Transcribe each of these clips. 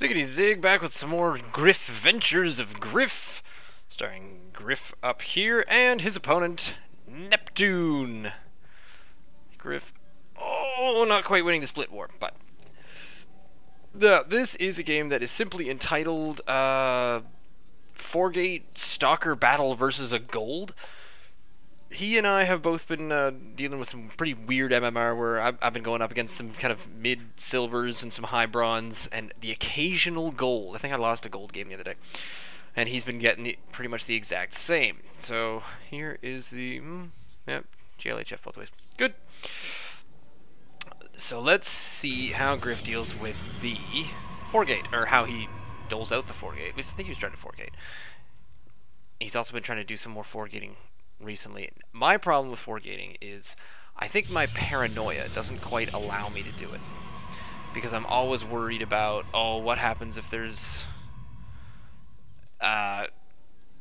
Ziggity Zig back with some more Griff Ventures of Griff, starring Griff up here and his opponent Neptune. Griff, not quite winning the split war, but this is a game that is simply entitled 4-gate Stalker Battle versus a Gold. He and I have both been dealing with some pretty weird MMR where I've been going up against some kind of mid-silvers and some high bronze and the occasional gold. I think I lost a gold game the other day. And he's been getting pretty much the exact same. So here is the... yep, GLHF both ways. Good. So let's see how Griff deals with the 4-gate, or how he doles out the 4-gate. At least I think he was trying to 4-gate. He's also been trying to do some more 4-gating recently. My problem with 4-gating is I think my paranoia doesn't quite allow me to do it, because I'm always worried about, what happens if there's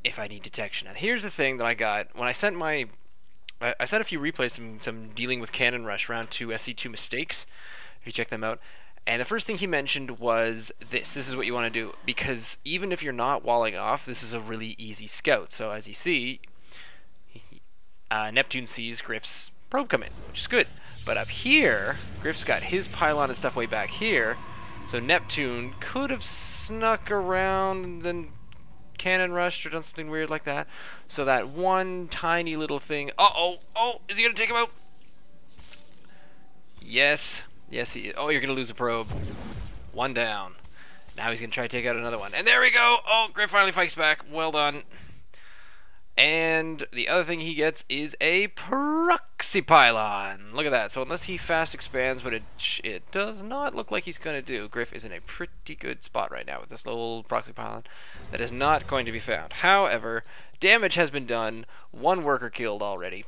if I need detection. Now here's the thing that I got when I sent my I sent a few replays, some dealing with Cannon Rush round 2 SC2 mistakes, if you check them out. And the first thing he mentioned was this is what you want to do, because even if you're not walling off, this is a really easy scout. So as you see, Neptune sees Griff's probe come in, which is good. But up here, Griff's got his pylon and stuff way back here, so Neptune could have snuck around and then cannon rushed or done something weird like that. So that one tiny little thing... is he going to take him out? Yes, he is. Oh, you're going to lose a probe. One down. Now he's going to try to take out another one. And there we go! Oh, Griff finally fights back. Well done. And the other thing he gets is a proxy pylon. Look at that. So unless he fast expands, but it does not look like he's going to do, Griff is in a pretty good spot right now with this little proxy pylon that is not going to be found. However, damage has been done. One worker killed already.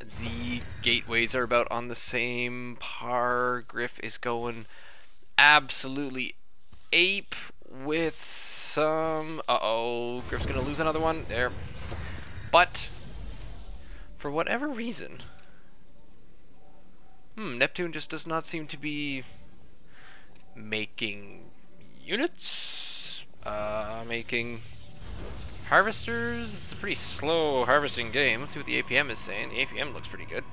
The gateways are about on the same par. Griff is going absolutely ape with some... Griff's gonna lose another one. There. But, for whatever reason, Neptune just does not seem to be making units, making harvesters. It's a pretty slow harvesting game. Let's see what the APM is saying. The APM looks pretty good.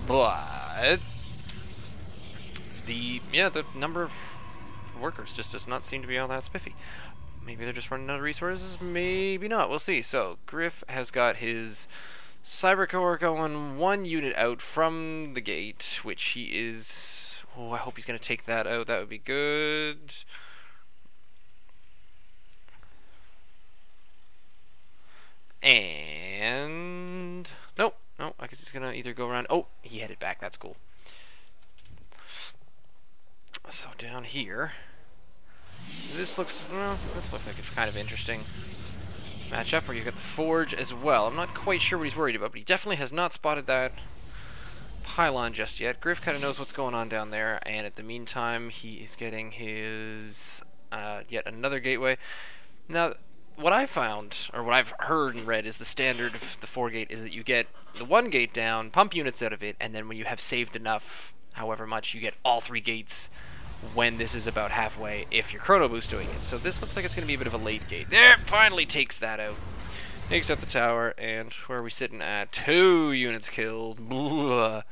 But, the number of workers just does not seem to be all that spiffy. Maybe they're just running out of resources, maybe not, we'll see. So Griff has got his Cybercore going, one unit out from the gate, which he is... I hope he's going to take that out, that would be good. And... no, I guess he's going to either go around... he headed back, that's cool. So down here... this looks like it's kind of interesting matchup where you've got the Forge as well. I'm not quite sure what he's worried about, but he definitely has not spotted that pylon just yet. Griff kind of knows what's going on down there, and at the meantime, he is getting his yet another gateway. Now, what I found, or what I've heard and read, is the standard of the 4-gate is that you get the 1 gate down, pump units out of it, and then when you have saved enough, however much, you get all 3 gates when this is about halfway, if you're chrono boost doing it. So this looks like it's going to be a bit of a late gate. There, finally takes that out. Takes out the tower, and where are we sitting at? 2 units killed. Blah.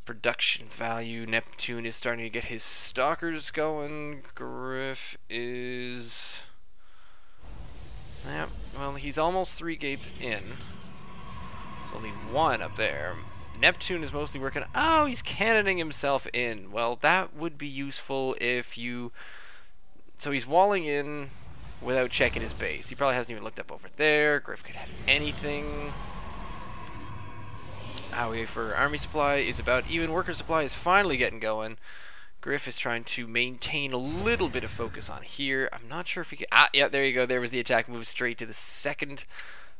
Production value. Neptune is starting to get his stalkers going. Griff is... well, he's almost 3 gates in. There's only 1 up there. Neptune is mostly working... he's cannoning himself in. Well, that would be useful if you... so he's walling in without checking his base. He probably hasn't even looked up over there. Griff could have anything. For army supply is about even. Worker supply is finally getting going. Griff is trying to maintain a little bit of focus on here. I'm not sure if he can... yeah, there you go. There was the attack move straight to the second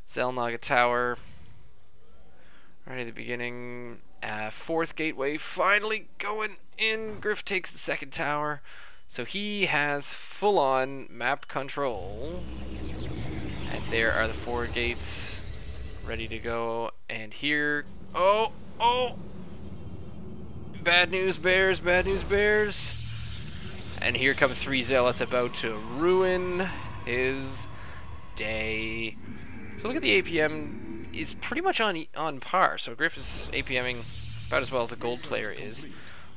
Zelnaga tower. Right at the beginning, 4th gateway finally going in. Griff takes the 2nd tower, so he has full-on map control. And there are the 4 gates ready to go. And here, bad news bears, bad news bears. And here come 3 Zealots about to ruin his day. So look at the APM is pretty much on par. So Griff is APMing about as well as a gold player is.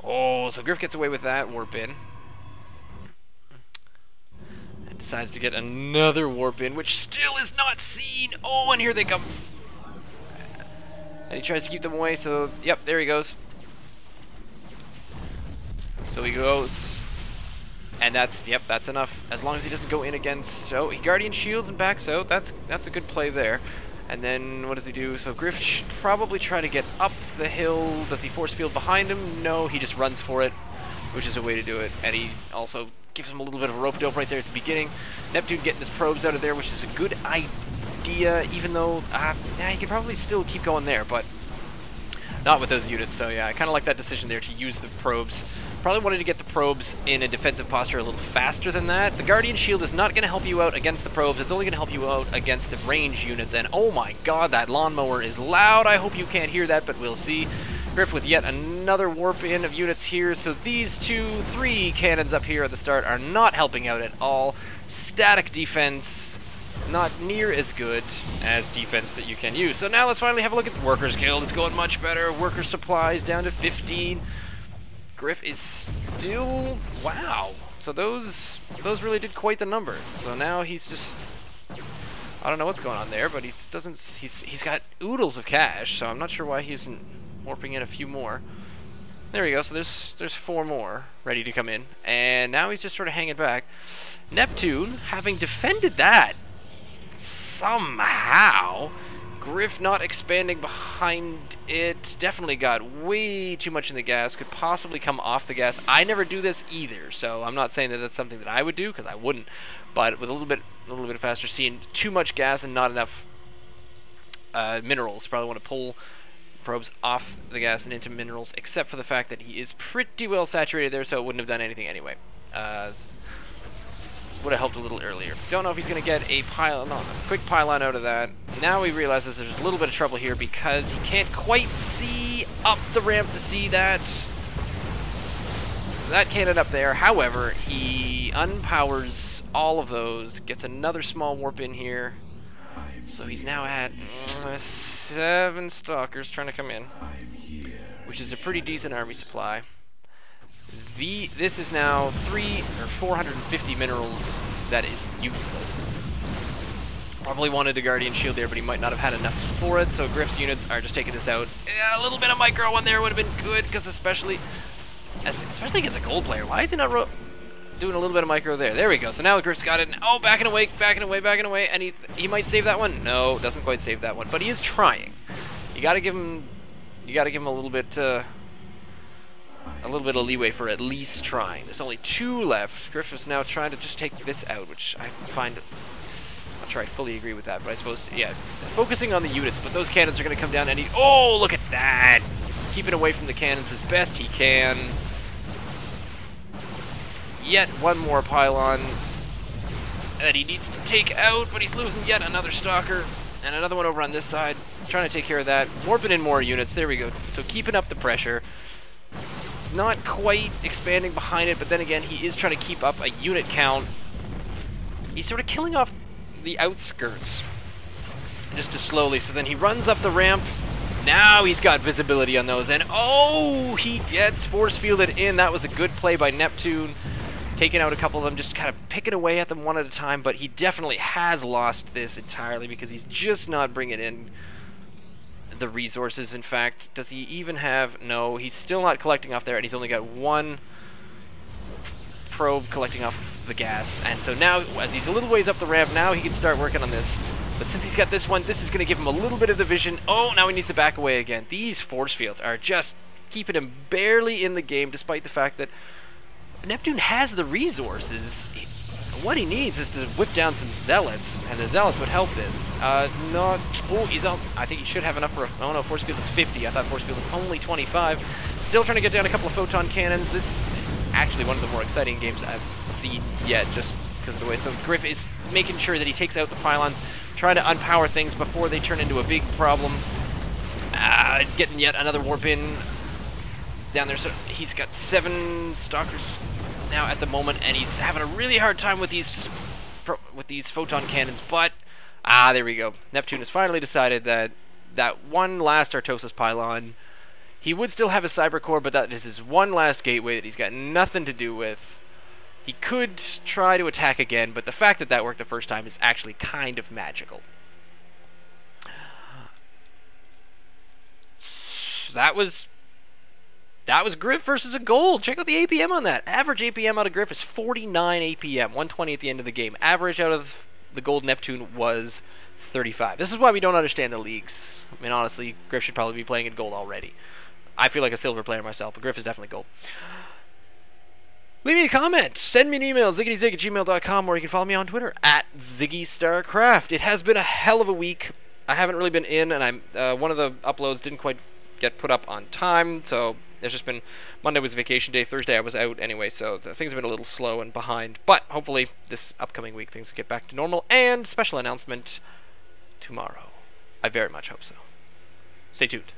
Oh, so Griff gets away with that warp in. And decides to get another warp in, which still is not seen. Oh, and here they come. And he tries to keep them away, so yep, there he goes. So he goes. And that's, yep, that's enough. As long as he doesn't go in against... So he Guardian Shields and backs out. That's a good play there. And then what does he do? So Griff should probably try to get up the hill. Does he force field behind him? No, he just runs for it, which is a way to do it. And he also gives him a little bit of a rope dope right there at the beginning. Neptune getting his probes out of there, which is a good idea, even though yeah, he could probably still keep going there, but not with those units. So yeah, I kind of like that decision there to use the probes. Probably wanted to get the probes in a defensive posture a little faster than that. The Guardian Shield is not going to help you out against the probes. It's only going to help you out against the range units. And oh my god, that lawnmower is loud. I hope you can't hear that, but we'll see. Griff with yet another warp in of units here. So these 3 cannons up here at the start are not helping out at all. Static defense, not near as good as defense that you can use. So now let's finally have a look at the Workers Guild. It's going much better. Worker supplies down to 15. Griff is still... Wow. So those really did quite the number. So now he's just... I don't know what's going on there, but he doesn't... He's got oodles of cash, so I'm not sure why he isn't warping in a few more. There we go. So there's 4 more ready to come in. And now he's just sort of hanging back. Neptune, having defended that somehow... Griff not expanding behind it. Definitely got way too much in the gas. Could possibly come off the gas. I never do this either, so I'm not saying that that's something that I would do, because I wouldn't. But with a little bit faster, seeing too much gas and not enough minerals. Probably want to pull probes off the gas and into minerals, except for the fact that he is pretty well saturated there, so it wouldn't have done anything anyway. Would have helped a little earlier. Don't know if he's going to get a quick pylon out of that. Now he realizes there's a little bit of trouble here because he can't quite see up the ramp to see that cannon up there. However, he unpowers all of those, gets another small warp in here. So he's now at 7 stalkers trying to come in, which is a pretty decent army supply. This is now 450 minerals that is useless. Probably wanted a Guardian Shield there, but he might not have had enough for it, so Griff's units are just taking this out. Yeah, a little bit of micro on there would have been good, because especially against a gold player. Why is he not doing a little bit of micro there? There we go. So now Griff's got it. Oh, backing away, and he might save that one. No, doesn't quite save that one, but he is trying. You got to give him a little bit of leeway for at least trying. There's only 2 left. Griff is now trying to just take this out, which I find... I'm not sure I fully agree with that, but I suppose, yeah, focusing on the units, but those cannons are going to come down and he... Oh, look at that! Keeping away from the cannons as best he can. Yet one more pylon that he needs to take out, but he's losing yet another stalker. And another one over on this side. Trying to take care of that. Warping in more units. There we go. So keeping up the pressure. Not quite expanding behind it, but then again, he is trying to keep up a unit count. He's sort of killing off the outskirts just as slowly. So then he runs up the ramp. Now he's got visibility on those, and oh, he gets force fielded in. That was a good play by Neptune, taking out a couple of them, just kind of picking away at them one at a time. But he definitely has lost this entirely because he's just not bringing in the resources. In fact, does he even have... No, he's still not collecting off there, and he's only got 1 probe collecting off the gas. And so now, as he's a little ways up the ramp, now he can start working on this. But since he's got this one, this is going to give him a little bit of the vision. Oh, now he needs to back away again. These force fields are just keeping him barely in the game, despite the fact that Neptune has the resources. What he needs is to whip down some zealots, and the zealots would help this. Oh, he's out. I think he should have enough for a... Oh no, force field is 50. I thought force field was only 25. Still trying to get down a couple of photon cannons. This is actually one of the more exciting games I've seen yet, just because of the way. So Griff is making sure that he takes out the pylons, trying to unpower things before they turn into a big problem. Getting yet another warp in down there. So he's got 7 stalkers now at the moment, and he's having a really hard time with these photon cannons, but there we go. Neptune has finally decided that that one last Artosis pylon, he would still have a cyber core, but that is his one last gateway that he's got nothing to do with. He could try to attack again, but the fact that that worked the first time is actually kind of magical. So that was Griff versus a gold. Check out the APM on that. Average APM out of Griff is 49 APM, 120 at the end of the game. Average out of the gold Neptune was 35. This is why we don't understand the leagues. I mean, honestly, Griff should probably be playing in gold already. I feel like a silver player myself, but Griff is definitely gold. Leave me a comment. Send me an email, ziggitysig@gmail.com, or you can follow me on Twitter, @ZiggyStarCraft. It has been a hell of a week. I haven't really been in, and one of the uploads didn't quite get put up on time, so it's just been, Monday was vacation day, Thursday I was out anyway, so things have been a little slow and behind, but hopefully this upcoming week things will get back to normal, and special announcement tomorrow. I very much hope so. Stay tuned.